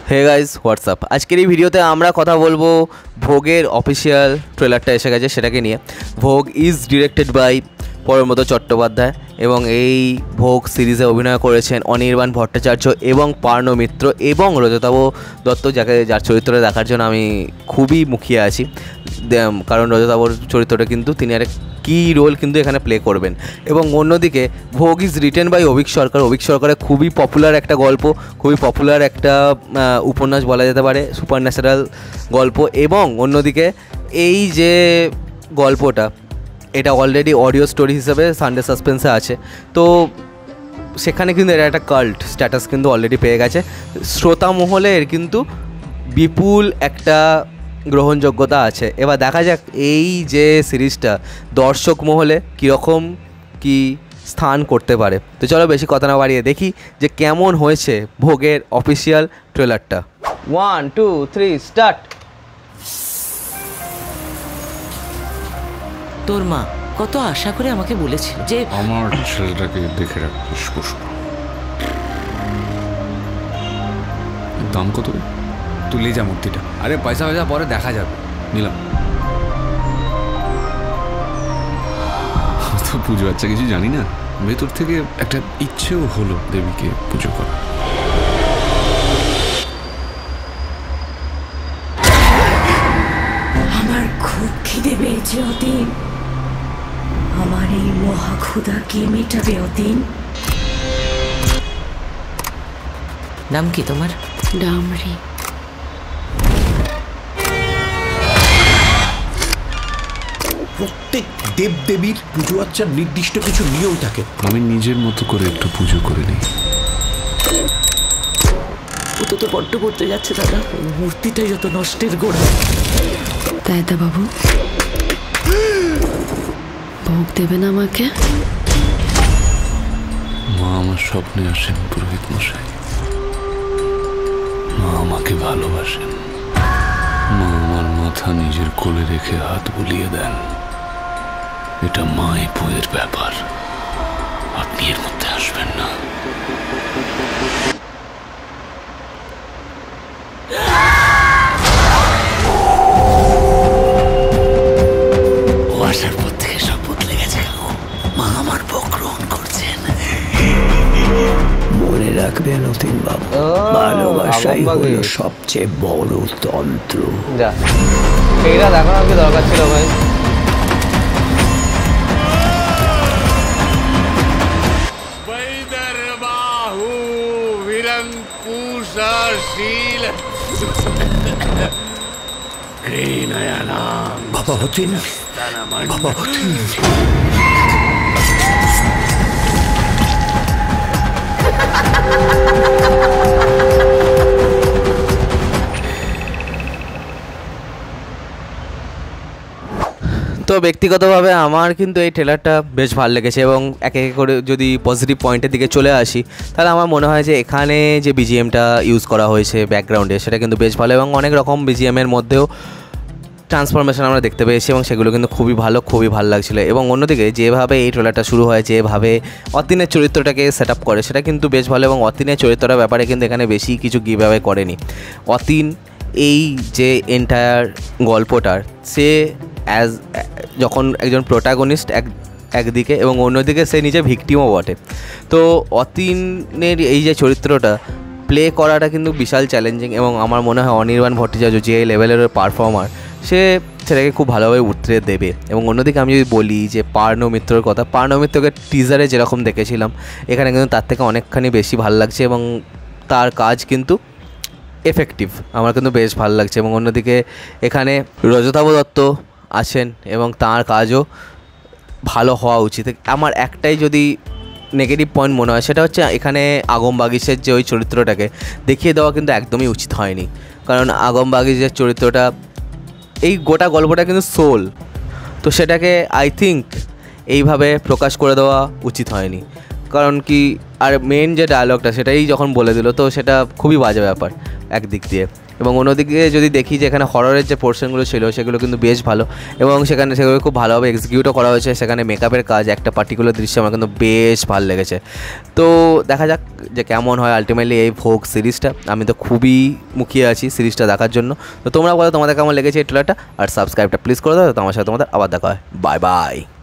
Hey guys WhatsApp. আজকের এই ভিডিওতে আমরা কথা বলবো ভোগের অফিসিয়াল ট্রেলারটা এসে গেছে সেটাকে নিয়ে। Bhog is directed by Parambrata Chattopadhyay এবং এই ভোগ সিরিজে অভিনয় করেছেন অনির্বাণ ভট্টাচার্য এবং পার্নো মিত্র এবং রজতাভ দত্ত, যার চরিত্রটা দেখার জন্য আমি খুবই মুখিয়ে আছি। কারণ রজতাভর চরিত্রটা কিন্তু তিনি একটা কী রোল কিন্তু এখানে প্লে করবেন। এবং অন্যদিকে ভোগ ইজ রিটেন বাই অভিক সরকার। অভিক সরকারের খুবই পপুলার একটা গল্প, খুবই পপুলার একটা উপন্যাস বলা যেতে পারে, সুপার ন্যাচারাল গল্প। এবং অন্যদিকে এই যে গল্পটা এটা অলরেডি অডিও স্টোরি হিসেবে সানডে সাসপেন্সে আছে, তো সেখানে কিন্তু এটা একটা কাল্ট স্ট্যাটাস কিন্তু অলরেডি পেয়ে গেছে। শ্রোতা মহলে এর কিন্তু বিপুল একটা গ্রহণযোগ্যতা আছে। এবার দেখা যাক এই যে সিরিজটা দর্শক মহলে কীরকম কি স্থান করতে পারে। তো চলো বেশি কথা না বাড়িয়ে দেখি যে কেমন হয়েছে ভোগের অফিসিয়াল ট্রেলারটা। 1 2 3 স্টার্ট। তোর মা কত আশা করে আমাকে বলেছিল যে আমার ছেলেটাকে দেখে রাখিস পুষ্প। দাম কত? তুলে যা মূর্তিটা। আরে পয়সা পরে দেখা যাবে। নিলাম। তো পুজো আচ্ছা কিছু জানি না, ভেতর থেকে একটা ইচ্ছেও হলো দেবীকে পুজো করা। আমার খুব খিদে পেয়েছে অতীন। আমার এই মহা ক্ষুধা কে মেটাবে অতীন? নাম কি তোমার? ডামরি। প্রত্যেক দেবদেবীর পুজো আচ্ছার নির্দিষ্ট কিছু নিয়ম থাকে। আমি নিজের মতো করে একটু পুজো করে নিই। ও তো বড্ড পড়তে যাচ্ছে দাদা, মূর্তিটাই যত নষ্টের গোড়া। তাই দা বাবু, ভোগ দেবেন আমাকে? মা আমার স্বপ্নে আসেন পুরোহিত মশাই। মা আমাকে ভালোবাসেন। মা আমার মাথা নিজের কোলে রেখে হাত বুলিয়ে দেন। এটা মাই বইয়ের ব্যাপার, আপনি এর মধ্যে আসবেন না। ও আসার পর থেকে সব বদলে গেছে। মা আমার ভোগ গ্রহণ করছেন। মনে রাখবেন অতীন বাবু, ভালোবাসাই হলো সবচেয়ে বড় তন্ত্র। যা সেইটা দেখানোর কি দরকার ছিল ভাই? বাবা অতীন, বাবা অতীন। তো ব্যক্তিগতভাবে আমার কিন্তু এই ট্রেলারটা বেশ ভালো লেগেছে এবং একে একে করে যদি পজিটিভ পয়েন্টের দিকে চলে আসি তাহলে আমার মনে হয় যে এখানে যে বিজিএমটা ইউজ করা হয়েছে ব্যাকগ্রাউন্ডে সেটা কিন্তু বেশ ভালো এবং অনেক রকম বিজিএমের মধ্যেও ট্রান্সফরমেশন আমরা দেখতে পেয়েছি এবং সেগুলো কিন্তু খুবই ভালো লাগছিলো। এবং অন্যদিকে যেভাবে এই ট্রেলারটা শুরু হয়, যেভাবে অতীনের চরিত্রটাকে সেট আপ করে সেটা কিন্তু বেশ ভালো এবং অতীনের চরিত্রটার ব্যাপারে কিন্তু এখানে বেশি কিছু গিভ অ্যাওয়ে করেনি। অতীন এই যে এন্টায়ার গল্পটার সে যখন একজন প্রোটাগনিস্ট একদিকে এবং অন্যদিকে সে নিজে ভিকটিমও বটে। তো অতীনের এই যে চরিত্রটা প্লে করাটা কিন্তু বিশাল চ্যালেঞ্জিং এবং আমার মনে হয় অনির্বাণ ভট্টাচার্য যে লেভেলের পারফর্মার সে সেটাকে খুব ভালোভাবে উতরে দেবে। এবং অন্যদিকে আমি যদি বলি যে পার্নো মিত্রর কথা, পার্নো মিত্রকে টিজারে যেরকম দেখেছিলাম এখানে কিন্তু তার থেকে অনেকখানি বেশি ভালো লাগছে এবং তার কাজ কিন্তু এফেক্টিভ, আমার কিন্তু বেশ ভালো লাগছে। এবং অন্যদিকে এখানে রজতাভ দত্ত আছেন এবং তার কাজও ভালো হওয়া উচিত। আমার একটাই যদি নেগেটিভ পয়েন্ট মনে হয় সেটা হচ্ছে এখানে আগম বাগিচের যে ওই চরিত্রটাকে দেখিয়ে দেওয়া কিন্তু একদমই উচিত হয়নি। কারণ আগম বাগিচের চরিত্রটা এই গোটা গল্পটা কিন্তু সোল, তো সেটাকে আই থিঙ্ক এইভাবে প্রকাশ করে দেওয়া উচিত হয়নি। কারণ কি আর মেন যে ডায়লগটা সেটাই যখন বলে দিল তো সেটা খুবই বাজে ব্যাপার একদিক দিয়ে। এবং অন্যদিকে যদি দেখি যে এখানে হররের যে পোর্শনগুলো ছিল সেগুলো কিন্তু বেশ ভালো এবং সেগুলো খুব ভালোভাবে এক্সিকিউটও করা হয়েছে। সেখানে মেকআপের কাজ একটা পার্টিকুলার দৃশ্য আমার কিন্তু বেশ ভালো লেগেছে। তো দেখা যাক যে কেমন হয় আলটিমেটলি এই ভোগ সিরিজটা। আমি তো খুবই মুখিয়ে আছি সিরিজটা দেখার জন্য। তো তোমরা বলো তোমাদের কেমন লেগেছে এই ট্রেলারটা, আর সাবস্ক্রাইবটা প্লিজ করে দাও। তো আমার সাথে তোমাদের আবার দেখা হয়। Bye bye.